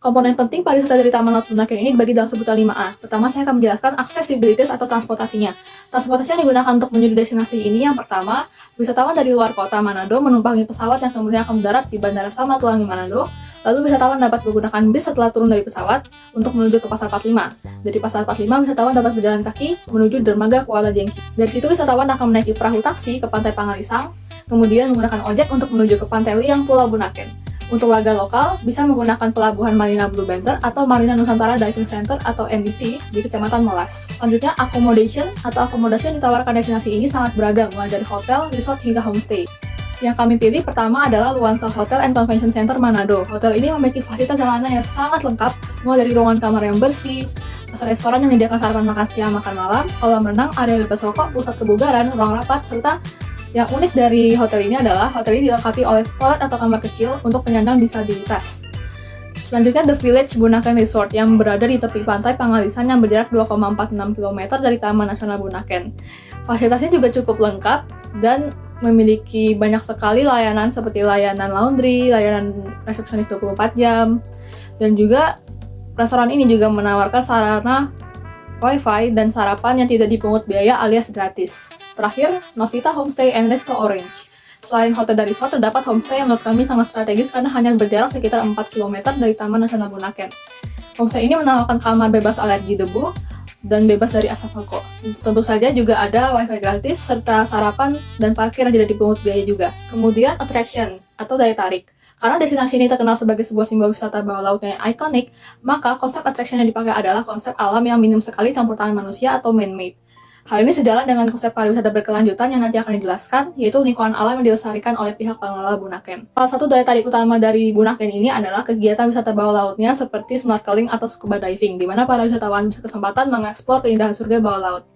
Komponen penting pariwisata dari Taman Laut Bunaken ini dibagi dalam sebutan 5A. Pertama, saya akan menjelaskan accessibility atau transportasinya. Transportasi yang digunakan untuk menuju destinasi ini yang pertama, wisatawan dari luar kota Manado menumpangi pesawat yang kemudian akan mendarat di Bandara Samratulangi Manado. Lalu wisatawan dapat menggunakan bis setelah turun dari pesawat untuk menuju ke Pasar 45. Dari Pasar 45, wisatawan dapat berjalan kaki menuju dermaga Kuala Jengki. Dari situ wisatawan akan menaiki perahu taksi ke Pantai Pangalisang, kemudian menggunakan ojek untuk menuju ke Pantai Liang Pulau Bunaken. Untuk warga lokal, bisa menggunakan pelabuhan Marina Blue Banter atau Marina Nusantara Diving Center atau NDC di Kecamatan Molas. Selanjutnya, accommodation atau akomodasi yang ditawarkan destinasi ini sangat beragam, mulai dari hotel, resort, hingga homestay. Yang kami pilih pertama adalah Luansa Hotel and Convention Center Manado. Hotel ini memiliki fasilitas jalanan yang sangat lengkap, mulai dari ruangan kamar yang bersih, restoran yang menyediakan sarapan makan siang makan malam, kolam renang, area bebas rokok, pusat kebugaran, ruang rapat, serta yang unik dari hotel ini adalah hotel ini dilengkapi oleh toilet atau kamar kecil untuk penyandang disabilitas. Selanjutnya, The Village Bunaken Resort yang berada di tepi pantai Pangalisan yang berjarak 2,46 km dari Taman Nasional Bunaken. Fasilitasnya juga cukup lengkap dan memiliki banyak sekali layanan seperti layanan laundry, layanan resepsionis 24 jam, dan juga restoran ini juga menawarkan sarana Wi-Fi dan sarapan yang tidak dipungut biaya alias gratis. Terakhir, Novita Homestay and Resto Orange. Selain hotel dan resort, terdapat homestay yang menurut kami sangat strategis karena hanya berjarak sekitar 4 km dari Taman Nasional Bunaken. Homestay ini menawarkan kamar bebas alergi debu dan bebas dari asap rokok. Tentu saja juga ada Wi-Fi gratis serta sarapan dan parkir yang tidak dipungut biaya juga. Kemudian, attraction atau daya tarik. Karena destinasi ini terkenal sebagai sebuah simbol wisata bawah laut yang ikonik, maka konsep attraction yang dipakai adalah konsep alam yang minim sekali campur tangan manusia atau man-made. Hal ini sejalan dengan konsep pariwisata berkelanjutan yang nanti akan dijelaskan, yaitu lingkungan alam yang dilestarikan oleh pihak pengelola Bunaken. Salah satu daya tarik utama dari Bunaken ini adalah kegiatan wisata bawah lautnya seperti snorkeling atau scuba diving, di mana para wisatawan berkesempatan mengeksplor keindahan surga bawah laut.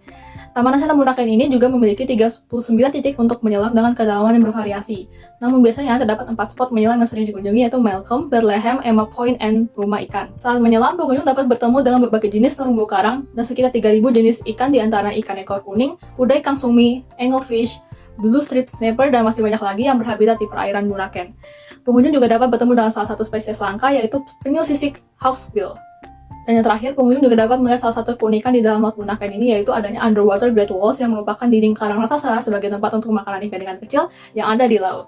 Taman Nasional Bunaken ini juga memiliki 39 titik untuk menyelam dengan kedalaman yang bervariasi. Namun biasanya terdapat 4 spot menyelam yang sering dikunjungi yaitu Malcolm, Bethlehem, Emma Point, and Rumah Ikan. Saat menyelam, pengunjung dapat bertemu dengan berbagai jenis terumbu karang dan sekitar 3.000 jenis ikan di antara ikan ekor kuning, udai kangsumi, anglefish, blue striped snapper, dan masih banyak lagi yang berhabitat di perairan Bunaken. Pengunjung juga dapat bertemu dengan salah satu spesies langka yaitu penyu sisik hawksbill. Dan yang terakhir, pengunjung juga dapat melihat salah satu keunikan di dalam Laut Bunaken ini, yaitu adanya underwater great walls yang merupakan dinding karang raksasa sebagai tempat untuk makanan ikan-ikan kecil yang ada di laut.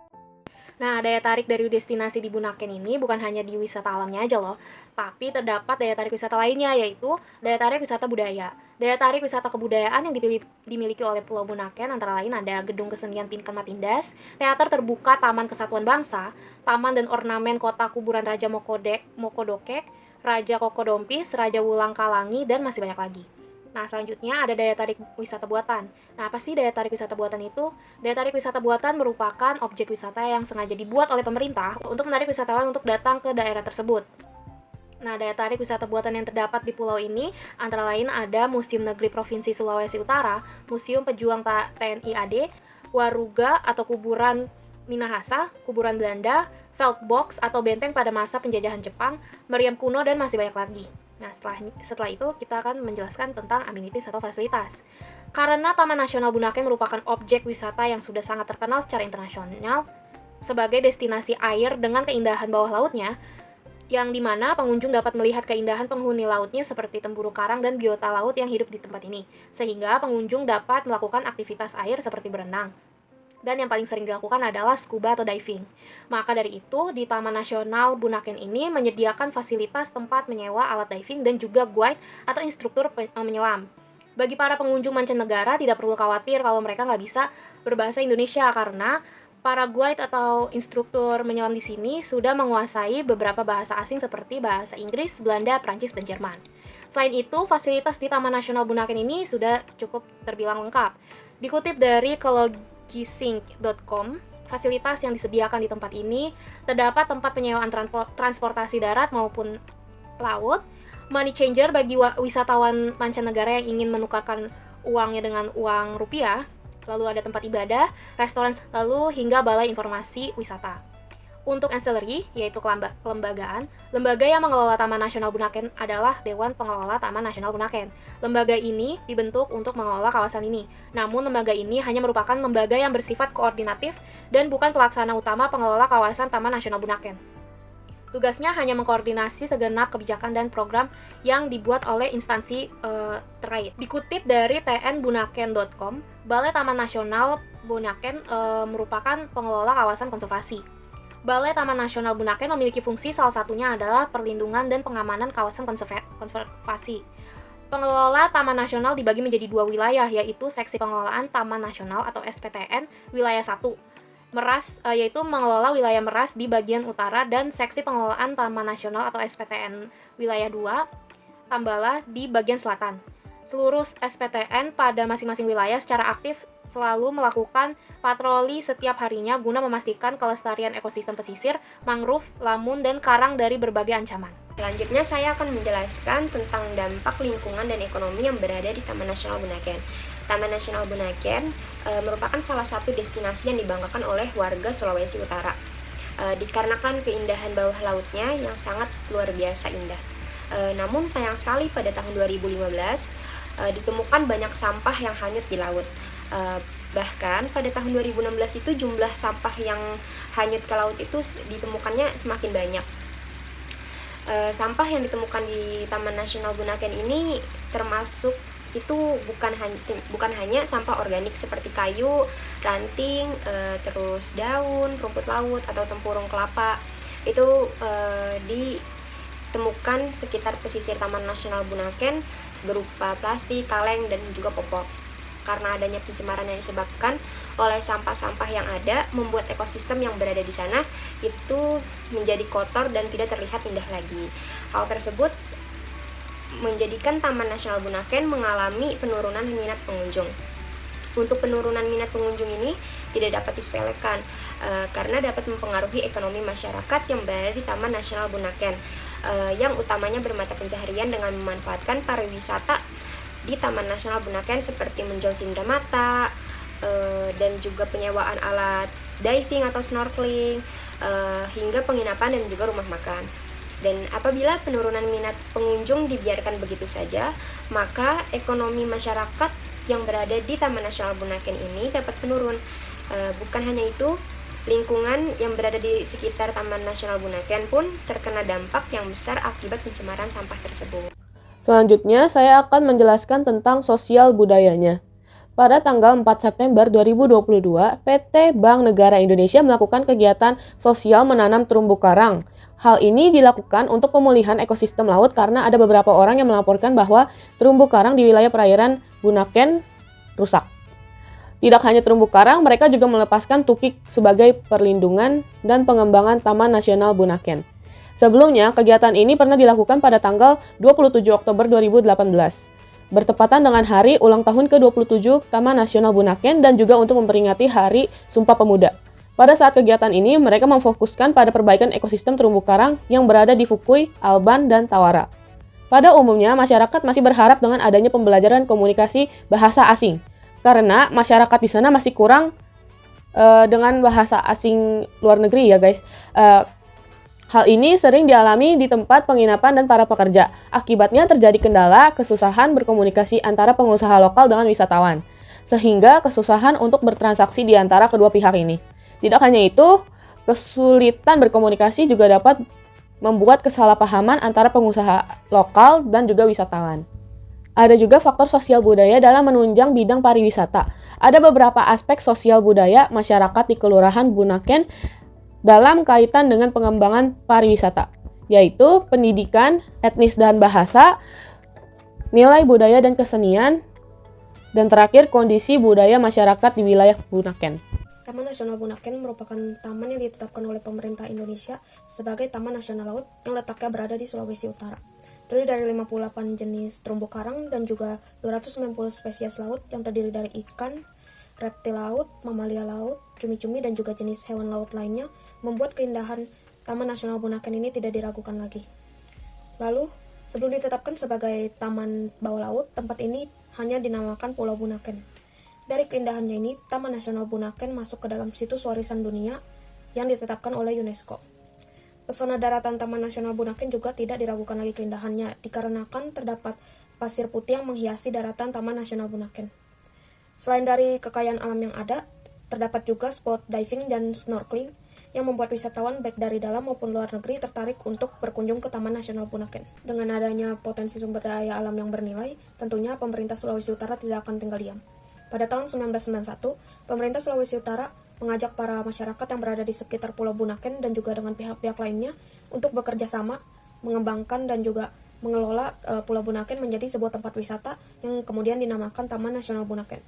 Nah, daya tarik dari destinasi di Bunaken ini bukan hanya di wisata alamnya aja loh, tapi terdapat daya tarik wisata lainnya, yaitu daya tarik wisata budaya. Daya tarik wisata kebudayaan yang dimiliki oleh Pulau Bunaken antara lain ada Gedung Kesenian Pinken Matindas, Teater Terbuka Taman Kesatuan Bangsa, Taman dan Ornamen Kota Kuburan Raja Mokodokek, Raja Kokodompis, Raja Wulang Kalangi, dan masih banyak lagi. Nah, selanjutnya ada daya tarik wisata buatan. Nah, apa sih daya tarik wisata buatan itu? Daya tarik wisata buatan merupakan objek wisata yang sengaja dibuat oleh pemerintah untuk menarik wisatawan untuk datang ke daerah tersebut. Nah, daya tarik wisata buatan yang terdapat di pulau ini antara lain ada Museum Negeri Provinsi Sulawesi Utara, Museum Pejuang TNI AD, Waruga atau Kuburan Minahasa, Kuburan Belanda, Feldbox atau benteng pada masa penjajahan Jepang, meriam kuno, dan masih banyak lagi. Nah, setelah itu kita akan menjelaskan tentang amenities atau fasilitas. Karena Taman Nasional Bunaken merupakan objek wisata yang sudah sangat terkenal secara internasional sebagai destinasi air dengan keindahan bawah lautnya, yang dimana pengunjung dapat melihat keindahan penghuni lautnya seperti terumbu karang dan biota laut yang hidup di tempat ini, sehingga pengunjung dapat melakukan aktivitas air seperti berenang. Dan yang paling sering dilakukan adalah scuba atau diving. Maka dari itu, di Taman Nasional Bunaken ini menyediakan fasilitas tempat menyewa alat diving dan juga guide atau instruktur menyelam. Bagi para pengunjung mancanegara, tidak perlu khawatir kalau mereka nggak bisa berbahasa Indonesia karena para guide atau instruktur menyelam di sini sudah menguasai beberapa bahasa asing seperti bahasa Inggris, Belanda, Prancis, dan Jerman. Selain itu, fasilitas di Taman Nasional Bunaken ini sudah cukup terbilang lengkap. Dikutip dari ecologisync.com, fasilitas yang disediakan di tempat ini terdapat tempat penyewaan transportasi darat maupun laut, money changer bagi wisatawan mancanegara yang ingin menukarkan uangnya dengan uang rupiah, lalu ada tempat ibadah, restoran, lalu hingga balai informasi wisata. Untuk ancillary, yaitu kelembagaan, lembaga yang mengelola Taman Nasional Bunaken adalah Dewan Pengelola Taman Nasional Bunaken. Lembaga ini dibentuk untuk mengelola kawasan ini. Namun, lembaga ini hanya merupakan lembaga yang bersifat koordinatif dan bukan pelaksana utama pengelola kawasan Taman Nasional Bunaken. Tugasnya hanya mengkoordinasi segenap kebijakan dan program yang dibuat oleh instansi terkait. Dikutip dari tnbunaken.com, Balai Taman Nasional Bunaken merupakan pengelola kawasan konservasi. Balai Taman Nasional Bunaken memiliki fungsi salah satunya adalah perlindungan dan pengamanan kawasan konservasi. Pengelola Taman Nasional dibagi menjadi 2 wilayah, yaitu Seksi Pengelolaan Taman Nasional atau SPTN Wilayah 1, Meras, yaitu mengelola wilayah Meras di bagian utara, dan Seksi Pengelolaan Taman Nasional atau SPTN Wilayah 2, Tambala di bagian selatan. Seluruh SPTN pada masing-masing wilayah secara aktif selalu melakukan patroli setiap harinya guna memastikan kelestarian ekosistem pesisir, mangrove, lamun, dan karang dari berbagai ancaman. Selanjutnya saya akan menjelaskan tentang dampak lingkungan dan ekonomi yang berada di Taman Nasional Bunaken. Taman Nasional Bunaken merupakan salah satu destinasi yang dibanggakan oleh warga Sulawesi Utara. Dikarenakan keindahan bawah lautnya yang sangat luar biasa indah. Namun sayang sekali pada tahun 2015 ditemukan banyak sampah yang hanyut di laut. Bahkan pada tahun 2016 itu jumlah sampah yang hanyut ke laut itu ditemukannya semakin banyak. Sampah yang ditemukan di Taman Nasional Bunaken ini termasuk itu bukan hanya sampah organik seperti kayu, ranting, terus daun, rumput laut atau tempurung kelapa. Itu ditemukan sekitar pesisir Taman Nasional Bunaken berupa plastik, kaleng, dan juga popok. Karena adanya pencemaran yang disebabkan oleh sampah-sampah yang ada, membuat ekosistem yang berada di sana itu menjadi kotor dan tidak terlihat indah lagi. Hal tersebut menjadikan Taman Nasional Bunaken mengalami penurunan minat pengunjung. Untuk penurunan minat pengunjung ini tidak dapat disepelekan karena dapat mempengaruhi ekonomi masyarakat yang berada di Taman Nasional Bunaken, yang utamanya bermata pencaharian dengan memanfaatkan pariwisata di Taman Nasional Bunaken seperti menjual cindera mata, dan juga penyewaan alat diving atau snorkeling, hingga penginapan dan juga rumah makan. Dan apabila penurunan minat pengunjung dibiarkan begitu saja, maka ekonomi masyarakat yang berada di Taman Nasional Bunaken ini dapat menurun. Bukan hanya itu, lingkungan yang berada di sekitar Taman Nasional Bunaken pun terkena dampak yang besar akibat pencemaran sampah tersebut. Selanjutnya, saya akan menjelaskan tentang sosial budayanya. Pada tanggal 4 September 2022, PT Bank Negara Indonesia melakukan kegiatan sosial menanam terumbu karang. Hal ini dilakukan untuk pemulihan ekosistem laut karena ada beberapa orang yang melaporkan bahwa terumbu karang di wilayah perairan Bunaken rusak. Tidak hanya terumbu karang, mereka juga melepaskan tukik sebagai perlindungan dan pengembangan Taman Nasional Bunaken. Sebelumnya, kegiatan ini pernah dilakukan pada tanggal 27 Oktober 2018, bertepatan dengan hari ulang tahun ke-27 Taman Nasional Bunaken dan juga untuk memperingati Hari Sumpah Pemuda. Pada saat kegiatan ini, mereka memfokuskan pada perbaikan ekosistem terumbu karang yang berada di Fukui, Alban, dan Tawara. Pada umumnya, masyarakat masih berharap dengan adanya pembelajaran komunikasi bahasa asing, karena masyarakat di sana masih kurang dengan bahasa asing luar negeri ya guys. Hal ini sering dialami di tempat penginapan dan para pekerja. Akibatnya terjadi kendala, kesusahan berkomunikasi antara pengusaha lokal dengan wisatawan, sehingga kesusahan untuk bertransaksi di antara kedua pihak ini. Tidak hanya itu, kesulitan berkomunikasi juga dapat membuat kesalahpahaman antara pengusaha lokal dan juga wisatawan. Ada juga faktor sosial budaya dalam menunjang bidang pariwisata. Ada beberapa aspek sosial budaya masyarakat di Kelurahan Bunaken dalam kaitan dengan pengembangan pariwisata, yaitu pendidikan, etnis dan bahasa, nilai budaya dan kesenian, dan terakhir kondisi budaya masyarakat di wilayah Bunaken. Taman Nasional Bunaken merupakan taman yang ditetapkan oleh pemerintah Indonesia sebagai Taman Nasional Laut yang letaknya berada di Sulawesi Utara. Terdiri dari 58 jenis terumbu karang dan juga 290 spesies laut yang terdiri dari ikan, reptil laut, mamalia laut, cumi-cumi, dan juga jenis hewan laut lainnya, membuat keindahan Taman Nasional Bunaken ini tidak diragukan lagi. Lalu, sebelum ditetapkan sebagai Taman Bawah Laut, tempat ini hanya dinamakan Pulau Bunaken. Dari keindahannya ini, Taman Nasional Bunaken masuk ke dalam situs warisan dunia yang ditetapkan oleh UNESCO. Pesona daratan Taman Nasional Bunaken juga tidak diragukan lagi keindahannya, dikarenakan terdapat pasir putih yang menghiasi daratan Taman Nasional Bunaken. Selain dari kekayaan alam yang ada, terdapat juga spot diving dan snorkeling yang membuat wisatawan baik dari dalam maupun luar negeri tertarik untuk berkunjung ke Taman Nasional Bunaken. Dengan adanya potensi sumber daya alam yang bernilai, tentunya pemerintah Sulawesi Utara tidak akan tinggal diam. Pada tahun 1991, pemerintah Sulawesi Utara mengajak para masyarakat yang berada di sekitar Pulau Bunaken dan juga dengan pihak-pihak lainnya untuk bekerja sama, mengembangkan dan juga mengelola Pulau Bunaken menjadi sebuah tempat wisata yang kemudian dinamakan Taman Nasional Bunaken.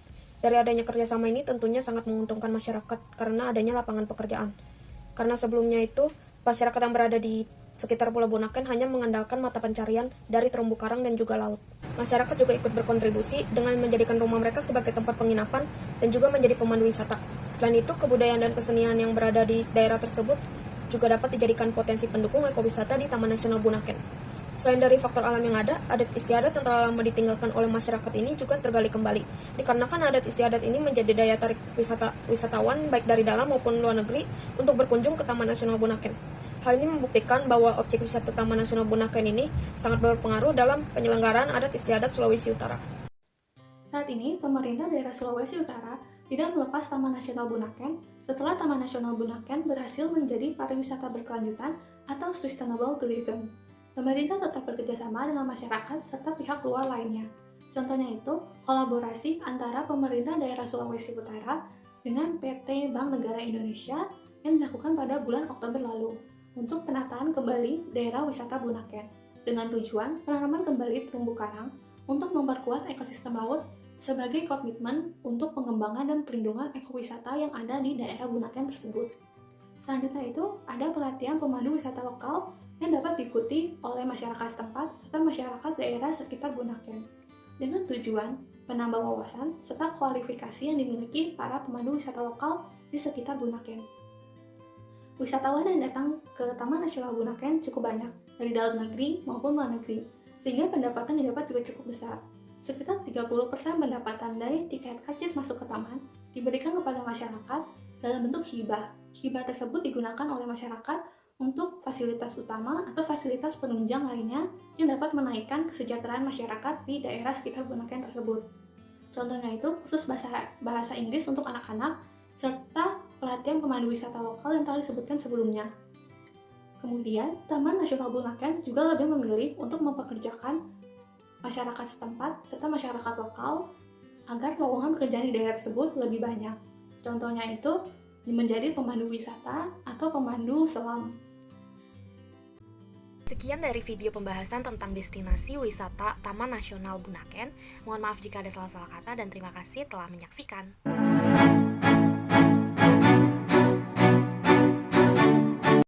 Dari adanya kerjasama ini tentunya sangat menguntungkan masyarakat karena adanya lapangan pekerjaan. Karena sebelumnya itu, masyarakat yang berada di sekitar Pulau Bunaken hanya mengandalkan mata pencarian dari terumbu karang dan juga laut. Masyarakat juga ikut berkontribusi dengan menjadikan rumah mereka sebagai tempat penginapan dan juga menjadi pemandu wisata. Selain itu, kebudayaan dan kesenian yang berada di daerah tersebut juga dapat dijadikan potensi pendukung ekowisata di Taman Nasional Bunaken. Selain dari faktor alam yang ada, adat istiadat yang telah lama ditinggalkan oleh masyarakat ini juga tergali kembali. Dikarenakan adat istiadat ini menjadi daya tarik wisatawan baik dari dalam maupun luar negeri untuk berkunjung ke Taman Nasional Bunaken. Hal ini membuktikan bahwa objek wisata Taman Nasional Bunaken ini sangat berpengaruh dalam penyelenggaraan adat istiadat Sulawesi Utara. Saat ini, pemerintah daerah Sulawesi Utara tidak melepas Taman Nasional Bunaken setelah Taman Nasional Bunaken berhasil menjadi pariwisata berkelanjutan atau sustainable tourism. Pemerintah tetap bekerjasama dengan masyarakat serta pihak luar lainnya. Contohnya itu, kolaborasi antara pemerintah daerah Sulawesi Utara dengan PT Bank Negara Indonesia yang dilakukan pada bulan Oktober lalu untuk penataan kembali daerah wisata Bunaken dengan tujuan penanaman kembali terumbu karang untuk memperkuat ekosistem laut sebagai komitmen untuk pengembangan dan perlindungan ekowisata yang ada di daerah Bunaken tersebut. Selanjutnya itu, ada pelatihan pemandu wisata lokal yang dapat diikuti oleh masyarakat setempat serta masyarakat daerah sekitar Bunaken dengan tujuan menambah wawasan serta kualifikasi yang dimiliki para pemandu wisata lokal di sekitar Bunaken. Wisatawan yang datang ke Taman Nasional Bunaken cukup banyak dari dalam negeri maupun luar negeri, sehingga pendapatan yang didapat juga cukup besar. Sekitar 30% pendapatan dari tiket karcis masuk ke taman diberikan kepada masyarakat dalam bentuk hibah. Hibah tersebut digunakan oleh masyarakat untuk fasilitas utama atau fasilitas penunjang lainnya yang dapat menaikkan kesejahteraan masyarakat di daerah sekitar Bunaken tersebut. Contohnya itu khusus bahasa Inggris untuk anak-anak serta pelatihan pemandu wisata lokal yang telah disebutkan sebelumnya. Kemudian, Taman Nasional Bunaken juga lebih memilih untuk mempekerjakan masyarakat setempat serta masyarakat lokal agar lowongan pekerjaan di daerah tersebut lebih banyak. Contohnya itu menjadi pemandu wisata atau pemandu selam. Sekian dari video pembahasan tentang destinasi wisata Taman Nasional Bunaken. Mohon maaf jika ada salah-salah kata dan terima kasih telah menyaksikan.